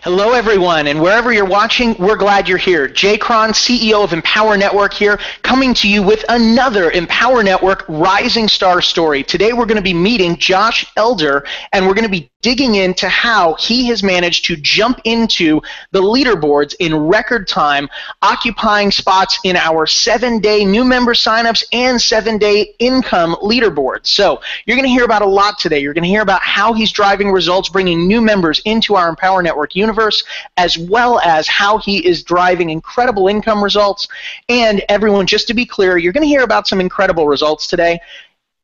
Hello, everyone, and wherever you're watching, we're glad you're here. Jay Cron, CEO of Empower Network here, coming to you with another Empower Network Rising Star story. Today, we're going to be meeting Josh Elder, and we're going to be digging into how he has managed to jump into the leaderboards in record time, occupying spots in our 7-day new member signups and 7-day income leaderboards. So you're going to hear about a lot today. You're going to hear about how he's driving results, bringing new members into our Empower Network universe, as well as how he is driving incredible income results. And everyone, just to be clear, you're going to hear about some incredible results today.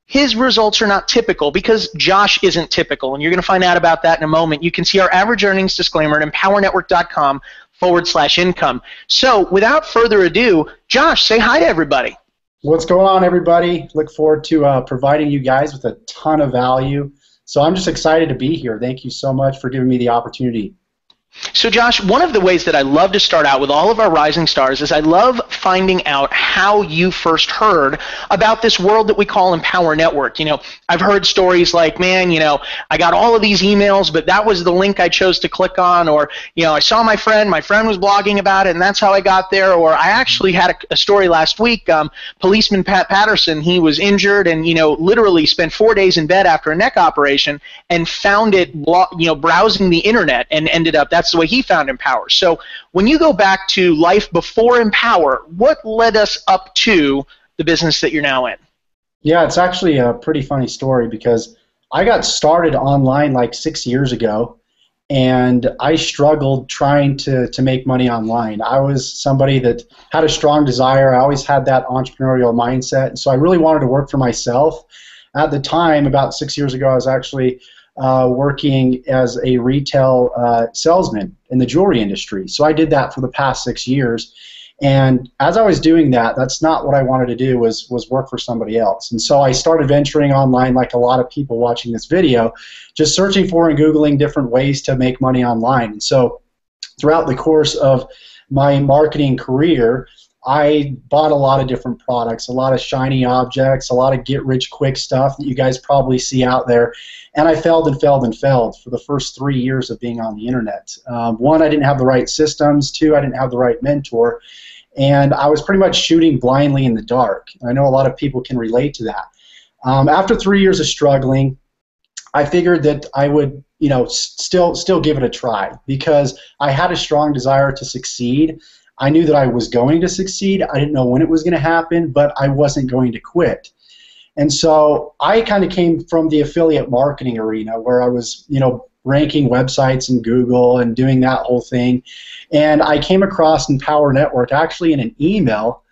His results are not typical because Josh isn't typical, and you're going to find out about that in a moment. You can see our average earnings disclaimer at empowernetwork.com/income. So without further ado, Josh, say hi to everybody. What's going on, everybody? Look forward to providing you guys with a ton of value. So I'm just excited to be here. Thank you so much for giving me the opportunity. So Josh, one of the ways that I love to start out with all of our rising stars is I love finding out how you first heard about this world that we call Empower Network. You know, I've heard stories like, man, you know, I got all of these emails, but that was the link I chose to click on, or, you know, I saw my friend was blogging about it, and that's how I got there. Or I actually had a story last week, policeman Pat Patterson, he was injured and, you know, literally spent 4 days in bed after a neck operation and found it, browsing the internet, and ended up, that's the way he found Empower. So when you go back to life before Empower, what led us up to the business that you're now in? Yeah, it's actually a pretty funny story because I got started online like 6 years ago, and I struggled trying to make money online. I was somebody that had a strong desire. I always had that entrepreneurial mindset, and so I really wanted to work for myself. At the time, about 6 years ago, I was actually working as a retail salesman in the jewelry industry. So I did that for the past 6 years. And as I was doing that, that's not what I wanted to do, was work for somebody else. And so I started venturing online like a lot of people watching this video, just searching for and Googling different ways to make money online. And so throughout the course of my marketing career, I bought a lot of different products, a lot of shiny objects, a lot of get-rich-quick stuff that you guys probably see out there. And I failed and failed and failed for the first 3 years of being on the internet. One, I didn't have the right systems. Two, I didn't have the right mentor. And I was pretty much shooting blindly in the dark. I know a lot of people can relate to that. After 3 years of struggling, I figured that I would, you know, still give it a try because I had a strong desire to succeed. I knew that I was going to succeed. I didn't know when it was going to happen, but I wasn't going to quit. And so I kind of came from the affiliate marketing arena where I was, you know, ranking websites in Google and doing that whole thing. And I came across Empower Network actually in an email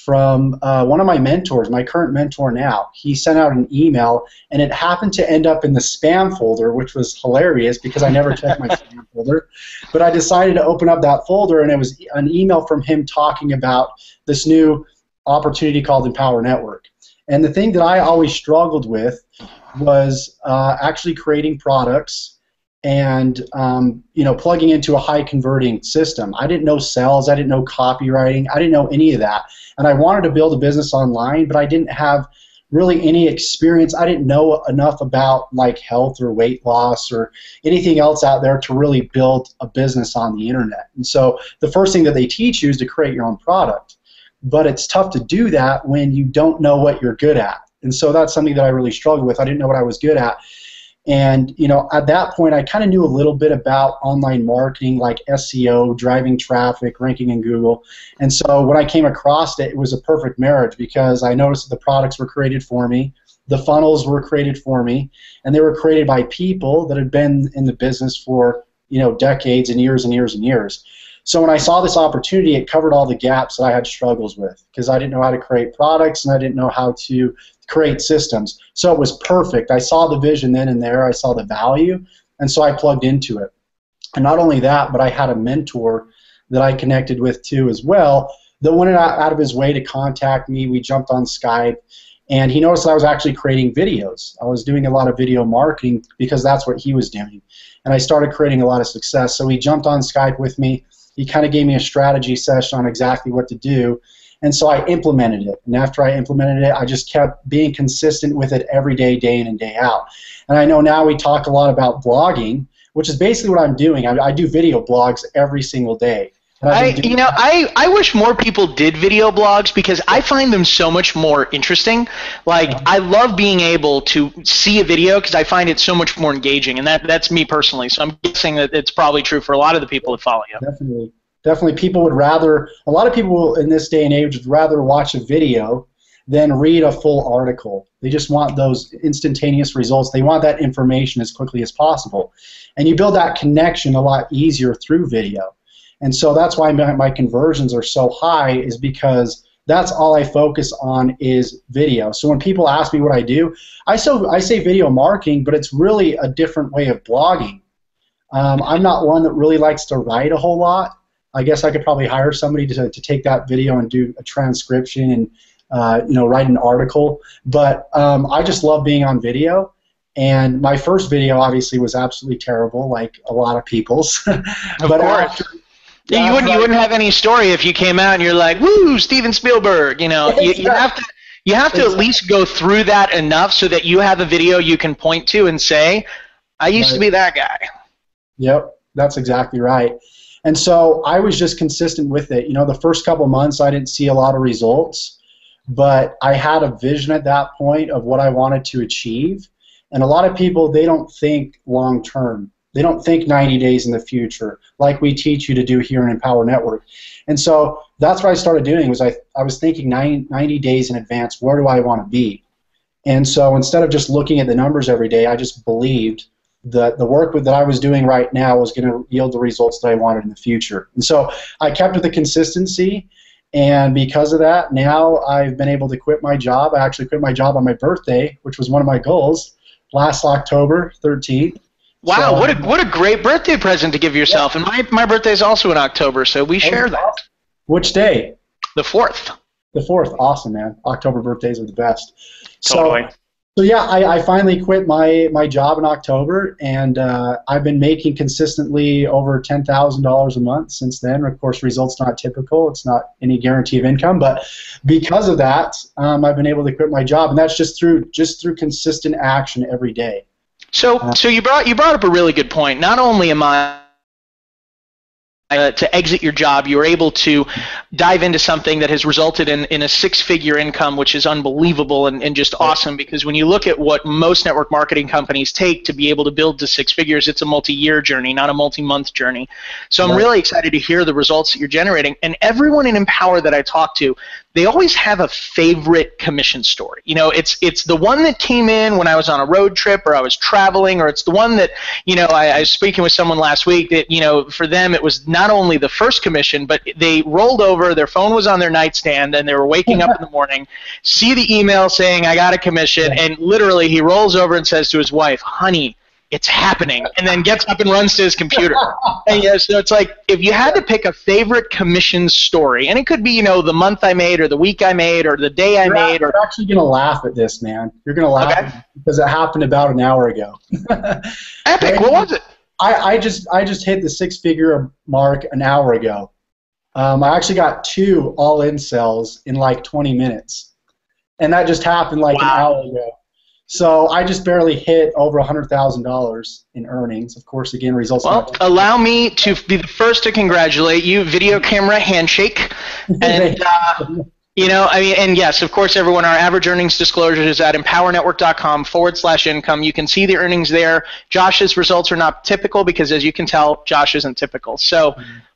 from one of my mentors, my current mentor now. He sent out an email, and it happened to end up in the spam folder, which was hilarious because I never checked my spam folder. But I decided to open up that folder, and it was an email from him talking about this new opportunity called Empower Network. And the thing that I always struggled with was actually creating products and you know, plugging into a high converting system. I didn't know sales, I didn't know copywriting, I didn't know any of that. And I wanted to build a business online, but I didn't have really any experience. I didn't know enough about like health or weight loss or anything else out there to really build a business on the internet. And so the first thing that they teach you is to create your own product. But it's tough to do that when you don't know what you're good at. And so that's something that I really struggled with. I didn't know what I was good at. And, you know, at that point, I kind of knew a little bit about online marketing, like SEO, driving traffic, ranking in Google. And so when I came across it, it was a perfect marriage because I noticed that the products were created for me, the funnels were created for me, and they were created by people that had been in the business for, you know, decades and years and years and years. So when I saw this opportunity, it covered all the gaps that I had struggles with because I didn't know how to create products and I didn't know how to create systems. So it was perfect. I saw the vision then and there. I saw the value, and so I plugged into it. And not only that, but I had a mentor that I connected with too as well that went out of his way to contact me. We jumped on Skype, and he noticed that I was actually creating videos. I was doing a lot of video marketing because that's what he was doing. And I started creating a lot of success. So he jumped on Skype with me. He kind of gave me a strategy session on exactly what to do. And so I implemented it. And after I implemented it, I just kept being consistent with it every day, day in and day out. And I know now we talk a lot about blogging, which is basically what I'm doing. I do video blogs every single day. I wish more people did video blogs because I find them so much more interesting. Like, I love being able to see a video because I find it so much more engaging, and that's me personally. So I'm guessing that it's probably true for a lot of the people that follow you. Definitely people would rather, a lot of people in this day and age would rather watch a video than read a full article. They just want those instantaneous results. They want that information as quickly as possible. And you build that connection a lot easier through video. And so that's why my conversions are so high, is because that's all I focus on is video. So when people ask me what I do, I say video marketing, but it's really a different way of blogging. I'm not one that really likes to write a whole lot. I guess I could probably hire somebody to take that video and do a transcription and write an article. But I just love being on video. And my first video obviously was absolutely terrible, like a lot of people's. But after, you wouldn't have any story if you came out and you're like, "Woo, Steven Spielberg!" You know, you have to at least go through that enough so that you have a video you can point to and say, "I used to be that guy." Yep, that's exactly right. And so I was just consistent with it. You know, the first couple months I didn't see a lot of results, but I had a vision at that point of what I wanted to achieve. And a lot of people, they don't think long term. They don't think 90 days in the future like we teach you to do here in Empower Network. And so that's what I started doing, was I was thinking 90 days in advance, where do I want to be? And so instead of just looking at the numbers every day, I just believed that the work that I was doing right now was going to yield the results that I wanted in the future. And so I kept with the consistency, and because of that, now I've been able to quit my job. I actually quit my job on my birthday, which was one of my goals, last October 13th. Wow, so, what a great birthday present to give yourself. Yeah. And my birthday is also in October, so we share that. Which day? The 4th. The 4th. Awesome, man. October birthdays are the best. Totally. So yeah, I finally quit my job in October, and I've been making consistently over $10,000 a month since then. Of course, results not typical. It's not any guarantee of income, but because of that, I've been able to quit my job, and that's just through consistent action every day. So you brought up a really good point. Not only am I to exit your job, you were able to dive into something that has resulted in a six-figure income, which is unbelievable and just awesome, because when you look at what most network marketing companies take to be able to build to six figures, it's a multi-year journey, not a multi-month journey. So I'm really excited to hear the results that you're generating. And everyone in Empower that I talk to, they always have a favorite commission story. You know, it's the one that came in when I was on a road trip or I was traveling, or it's the one that, you know, I was speaking with someone last week that, you know, for them it was not only the first commission, but they rolled over, their phone was on their nightstand, and they were waking up in the morning, see the email saying, "I got a commission," and literally he rolls over and says to his wife, "Honey, it's happening," and then gets up and runs to his computer. And yeah, so it's like, if you had to pick a favorite commission story, and it could be, you know, the month I made, or the week I made, or the day I made, or you're actually gonna laugh at this, man. You're gonna laugh because it happened about an hour ago. Epic. What was it? I just hit the six-figure mark an hour ago. I actually got 2 all-in sales in like 20 minutes, and that just happened like an hour ago. So I just barely hit over $100,000 in earnings. Of course, again, results. Well, allow me to be the first to congratulate you. Video camera handshake, and you know, I mean, and yes, of course, everyone. Our average earnings disclosure is at empowernetwork.com/income. You can see the earnings there. Josh's results are not typical because, as you can tell, Josh isn't typical. So.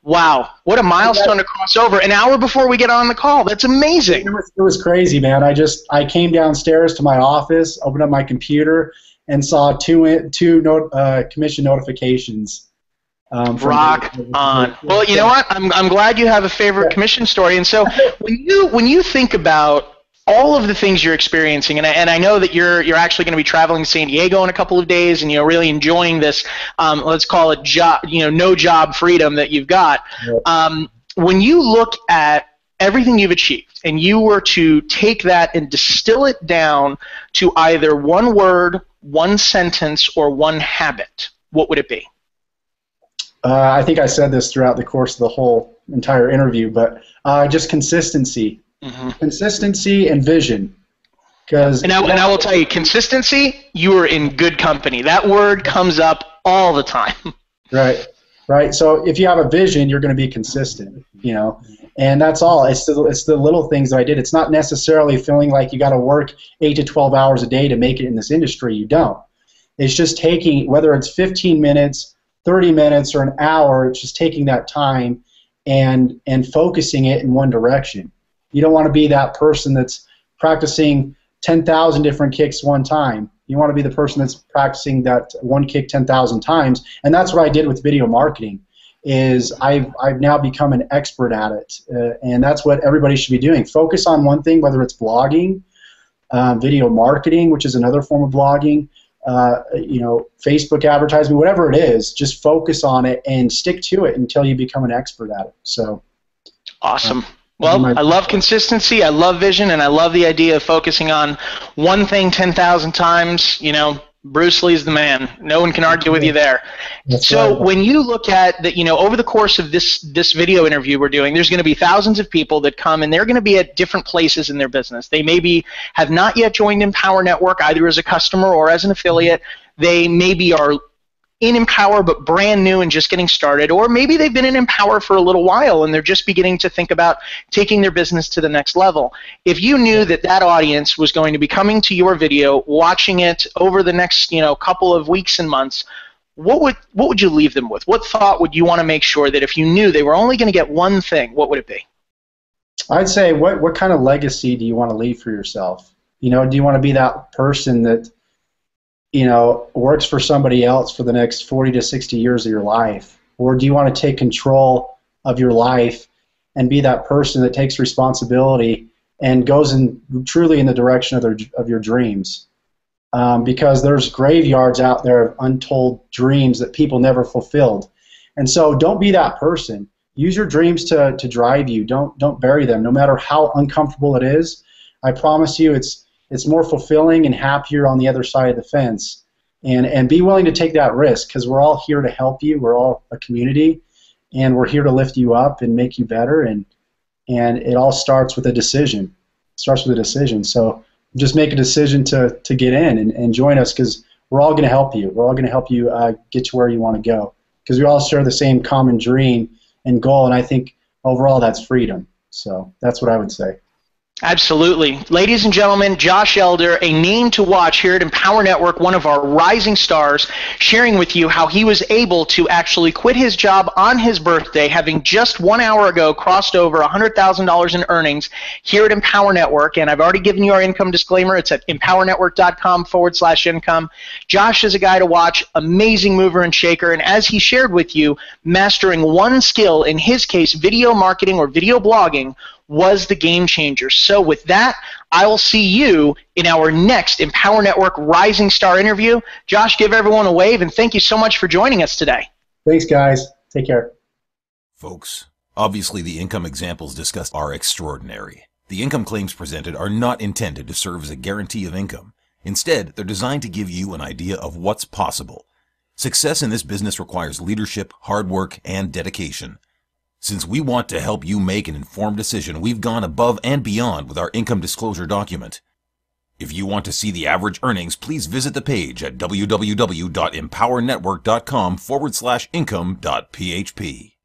Wow, what a milestone to cross over an hour before we get on the call. That's amazing. It was crazy, man. I came downstairs to my office, opened up my computer, and saw two commission notifications. Rock on. Well, you know what? I'm glad you have a favorite commission story. And so when you think about all of the things you're experiencing, and I know that you're actually going to be traveling to San Diego in a couple of days, and you're really enjoying this, let's call it job, you know, no job freedom that you've got. When you look at everything you've achieved, and you were to take that and distill it down to either one word, one sentence, or one habit, what would it be? I think I said this throughout the course of the whole entire interview, but just consistency. Consistency and vision. And I will tell you, consistency, you are in good company. That word comes up all the time. Right. So if you have a vision, you're going to be consistent, and that's all. It's the little things that I did. It's not necessarily feeling like you got to work 8 to 12 hours a day to make it in this industry. You don't. It's just taking, whether it's 15 minutes, 30 minutes, or an hour, it's just taking that time and focusing it in one direction. You don't want to be that person that's practicing 10,000 different kicks one time. You want to be the person that's practicing that one kick 10,000 times, and that's what I did with video marketing. Is I've now become an expert at it, and that's what everybody should be doing. Focus on one thing, whether it's blogging, video marketing, which is another form of blogging, Facebook advertising, whatever it is. Just focus on it and stick to it until you become an expert at it. So awesome. Well, I love consistency, I love vision, and I love the idea of focusing on one thing 10,000 times. Bruce Lee's the man. No one can argue with you there. So when you look at that, over the course of this video interview we're doing, there's going to be thousands of people that come, and they're going to be at different places in their business. They maybe have not yet joined Empower Network, either as a customer or as an affiliate. They maybe are in Empower but brand new and just getting started, or maybe they've been in Empower for a little while and they're just beginning to think about taking their business to the next level. If you knew that audience was going to be coming to your video, watching it over the next couple of weeks and months, what would you leave them with? What thought would you want to make sure that if you knew they were only going to get one thing, what would it be? I'd say what kind of legacy do you want to leave for yourself? Do you want to be that person that works for somebody else for the next 40 to 60 years of your life? Or do you want to take control of your life and be that person that takes responsibility and goes truly in the direction of your dreams? Because there's graveyards out there of untold dreams that people never fulfilled. And so don't be that person. Use your dreams to drive you. Don't bury them, no matter how uncomfortable it is. I promise you it's more fulfilling and happier on the other side of the fence. And be willing to take that risk, because we're all here to help you. We're all a community, and we're here to lift you up and make you better. And it all starts with a decision. It starts with a decision. So just make a decision to get in and join us, because we're all going to help you. We're all going to help you get to where you want to go, because we all share the same common dream and goal. And I think overall that's freedom. So that's what I would say. Absolutely. Ladies and gentlemen, Josh Elder, a name to watch here at Empower Network, one of our rising stars, sharing with you how he was able to actually quit his job on his birthday, having just 1 hour ago crossed over $100,000 in earnings here at Empower Network. And I've already given you our income disclaimer. It's at empowernetwork.com/income. Josh is a guy to watch, amazing mover and shaker. And as he shared with you, mastering one skill, in his case, video marketing or video blogging, was the game changer. So with that, I will see you in our next Empower Network Rising Star interview. Josh, give everyone a wave, and thank you so much for joining us today. Thanks, guys. Take care. Folks, obviously the income examples discussed are extraordinary. The income claims presented are not intended to serve as a guarantee of income. Instead, they're designed to give you an idea of what's possible. Success in this business requires leadership, hard work, and dedication. Since we want to help you make an informed decision, we've gone above and beyond with our income disclosure document. If you want to see the average earnings, please visit the page at www.empowernetwork.com/income.php.